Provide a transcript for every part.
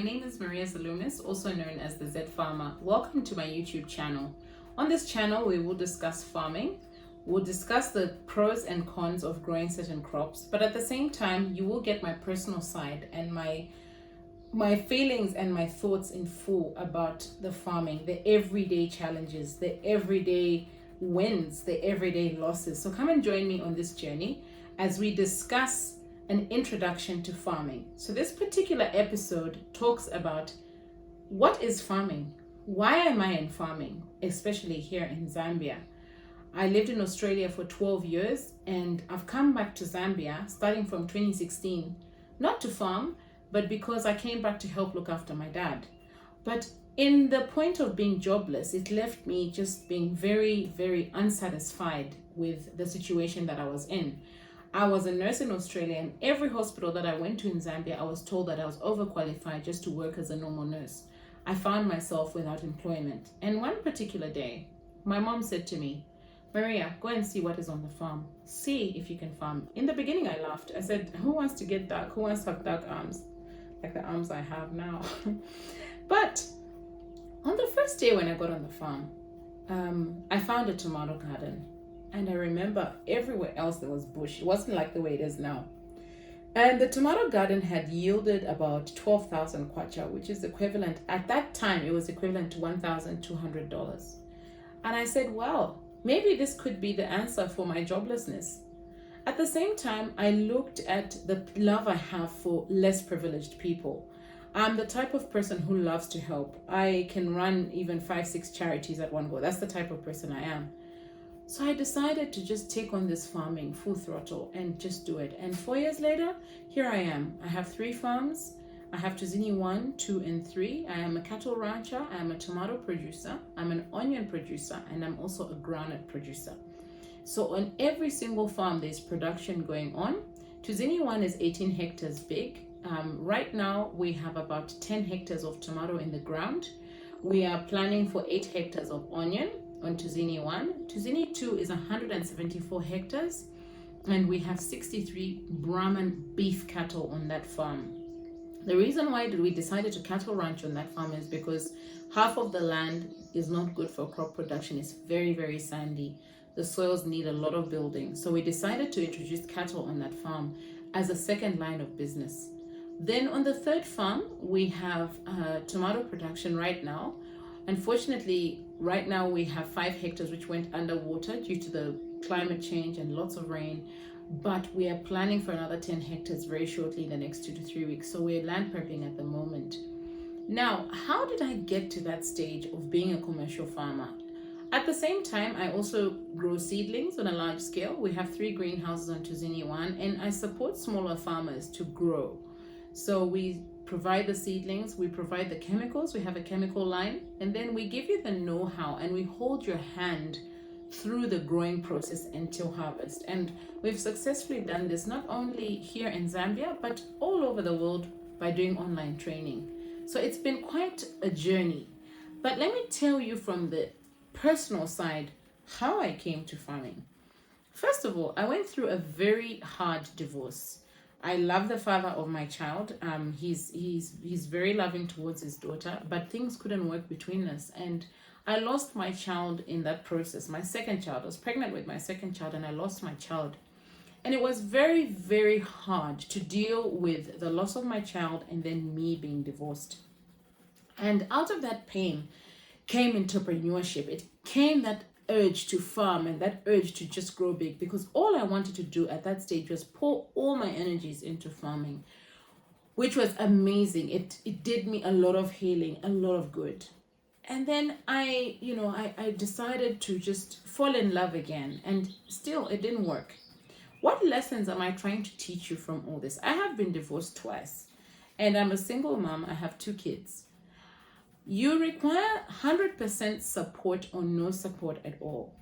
my name is Maria Zalumis, also known as the ZedFarmer. Welcome to my YouTube channel. On this channel, we will discuss farming. We'll discuss the pros and cons of growing certain crops, but at the same time, you will get my personal side and my feelings and my thoughts in full about the farming, the everyday challenges, the everyday wins, the everyday losses. So come and join me on this journey as we discuss an introduction to farming. So this particular episode talks about what is farming? Why am I in farming, especially here in Zambia? I lived in Australia for 12 years and I've come back to Zambia starting from 2016, not to farm, but because I came back to help look after my dad. But in the point of being jobless, it left me just being very, very unsatisfied with the situation that I was in. I was a nurse in Australia, and every hospital that I went to in Zambia, I was told that I was overqualified just to work as a normal nurse. I found myself without employment. And one particular day, my mom said to me, Maria, go and see what is on the farm. See if you can farm. In the beginning, I laughed. I said, who wants to get dark? Who wants to have dark arms? Like the arms I have now. But on the first day when I got on the farm, I found a tomato garden. And I remember everywhere else there was bush. It wasn't like the way it is now. And the tomato garden had yielded about 12,000 kwacha, which is equivalent, at that time, it was equivalent to $1,200. And I said, well, maybe this could be the answer for my joblessness. At the same time, I looked at the love I have for less privileged people. I'm the type of person who loves to help. I can run even 5-6 charities at one go. That's the type of person I am. So I decided to just take on this farming full throttle and just do it. And 4 years later, here I am. I have 3 farms. I have Tuzini 1, 2, and 3. I am a cattle rancher. I am a tomato producer. I'm an onion producer. And I'm also a groundnut producer. So on every single farm, there's production going on. Tuzini 1 is 18 hectares big. Right now, we have about 10 hectares of tomato in the ground. We are planning for 8 hectares of onion on Tuzini 1. Tuzini 2 is 174 hectares, and we have 63 Brahman beef cattle on that farm. The reason why we decided to cattle ranch on that farm is because half of the land is not good for crop production. It's very, very sandy. The soils need a lot of building. So we decided to introduce cattle on that farm as a second line of business. Then on the third farm, we have tomato production right now. Unfortunately, right now we have 5 hectares which went underwater due to the climate change and lots of rain. But we are planning for another 10 hectares very shortly in the next 2 to 3 weeks. So we're land prepping at the moment. Now, how did I get to that stage of being a commercial farmer? At the same time, I also grow seedlings on a large scale. We have 3 greenhouses on Tuzini 1, and I support smaller farmers to grow. So we provide the seedlings, we provide the chemicals, we have a chemical line, and then we give you the know-how and we hold your hand through the growing process until harvest. And we've successfully done this not only here in Zambia, but all over the world by doing online training. So it's been quite a journey. But let me tell you from the personal side how I came to farming. First of all, I went through a very hard divorce. I love the father of my child. He's very loving towards his daughter, but things couldn't work between us. And I lost my child in that process. My second child, I was pregnant with my second child and I lost my child. And it was very, very hard to deal with the loss of my child and then me being divorced. And out of that pain came entrepreneurship. It came that urge to farm and that urge to just grow big, because all I wanted to do at that stage was pour all my energies into farming, which was amazing. It did me a lot of healing, a lot of good. And then I decided to just fall in love again, and still it didn't work. What lessons am I trying to teach you from all this? I have been divorced twice and I'm a single mom. I have 2 kids. You require 100% support or no support at all.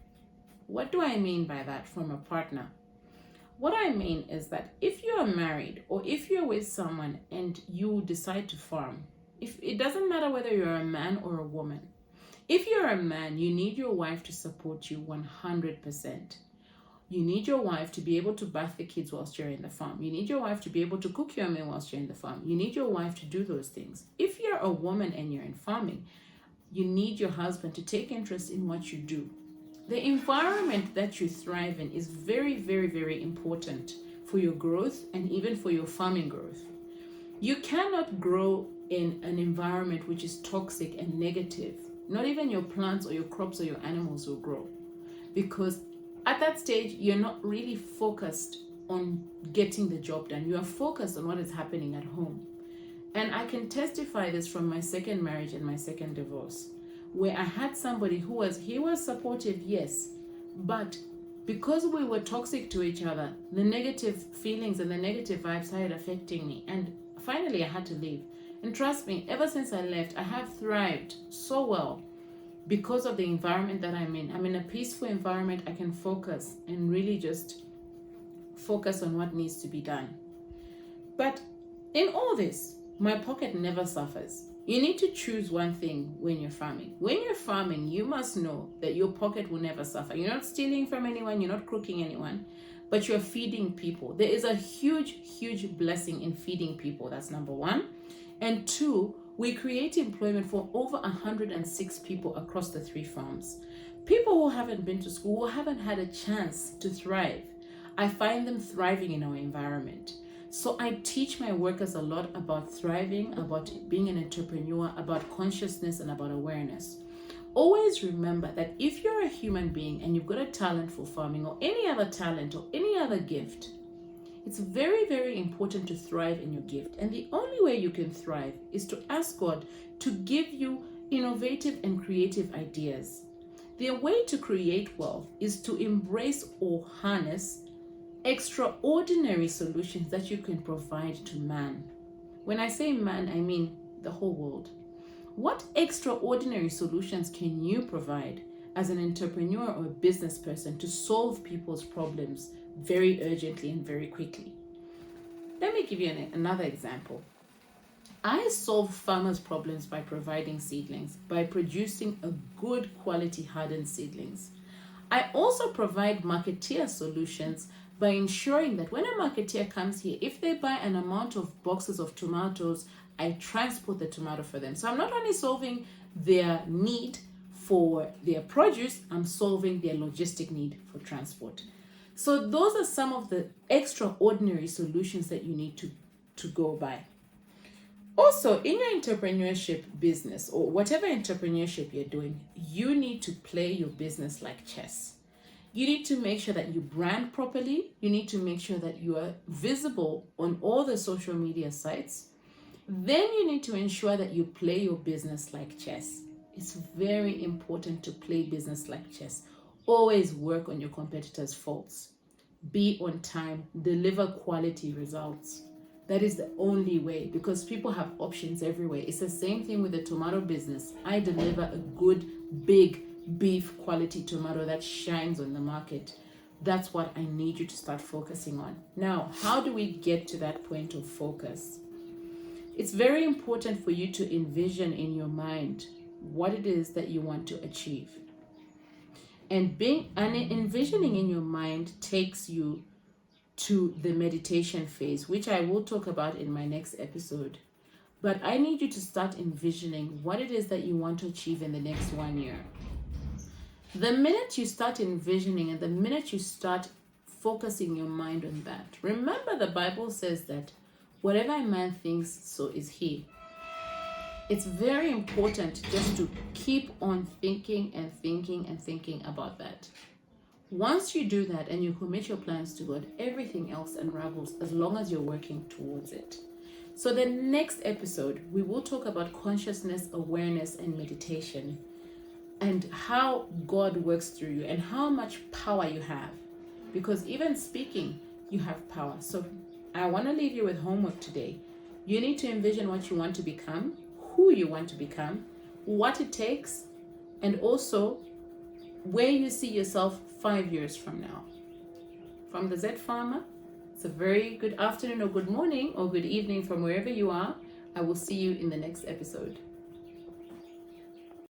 What do I mean by that from a partner? What I mean is that if you are married or if you're with someone and you decide to farm, it doesn't matter whether you're a man or a woman. If you're a man, you need your wife to support you 100%. You need your wife to be able to bath the kids whilst you're in the farm. You need your wife to be able to cook your meal whilst you're in the farm. You need your wife to do those things. If you're a woman and you're in farming, you need your husband to take interest in what you do. The environment that you thrive in is very, very, very important for your growth and even for your farming growth. You cannot grow in an environment which is toxic and negative. Not even your plants or your crops or your animals will grow, because at that stage, you're not really focused on getting the job done. You are focused on what is happening at home. And I can testify this from my second marriage and my second divorce, where I had somebody he was supportive, yes, but because we were toxic to each other, the negative feelings and the negative vibes started affecting me. And finally, I had to leave. And trust me, ever since I left, I have thrived so well because of the environment that I'm in. I'm in a peaceful environment. I can focus and really just focus on what needs to be done. But in all this, my pocket never suffers. You need to choose one thing when you're farming. When you're farming, you must know that your pocket will never suffer. You're not stealing from anyone, you're not crooking anyone, but you're feeding people. There is a huge, huge blessing in feeding people. That's number one. And two, we create employment for over 106 people across the 3 farms. People who haven't been to school, who haven't had a chance to thrive. I find them thriving in our environment. So I teach my workers a lot about thriving, about being an entrepreneur, about consciousness, and about awareness. Always remember that if you're a human being and you've got a talent for farming or any other talent or any other gift, it's very, very important to thrive in your gift. And the only way you can thrive is to ask God to give you innovative and creative ideas. The way to create wealth is to embrace or harness extraordinary solutions that you can provide to man. When I say man, I mean the whole world. What extraordinary solutions can you provide as an entrepreneur or a business person to solve people's problems very urgently and very quickly? Let me give you another example. I solve farmers' problems by providing seedlings, by producing a good quality hardened seedlings. I also provide marketeer solutions by ensuring that when a marketeer comes here, if they buy an amount of boxes of tomatoes, I transport the tomato for them. So I'm not only solving their need for their produce, I'm solving their logistic need for transport. So those are some of the extraordinary solutions that you need to go by. Also, in your entrepreneurship business or whatever entrepreneurship you're doing, you need to play your business like chess. You need to make sure that you brand properly. You need to make sure that you are visible on all the social media sites. Then you need to ensure that you play your business like chess. It's very important to play business like chess. Always work on your competitors' faults. Be on time. Deliver quality results. That is the only way, because people have options everywhere. It's the same thing with the tomato business. I deliver a good, big, beef quality tomato that shines on the market. That's what I need you to start focusing on. Now, how do we get to that point of focus? It's very important for you to envision in your mind what it is that you want to achieve. And envisioning in your mind takes you to the meditation phase, which I will talk about in my next episode. But I need you to start envisioning what it is that you want to achieve in the next 1 year. The minute you start envisioning and the minute you start focusing your mind on that, remember the Bible says that whatever a man thinks, so is he. It's very important just to keep on thinking and thinking and thinking about that. Once you do that and you commit your plans to God, everything else unravels as long as you're working towards it. So the next episode, we will talk about consciousness, awareness, and meditation, and how God works through you and how much power you have. Because even speaking, you have power. So I want to leave you with homework today. You need to envision what you want to become, who you want to become, what it takes, and also where you see yourself 5 years from now. From the ZedFarmer, it's a very good afternoon or good morning or good evening from wherever you are. I will see you in the next episode.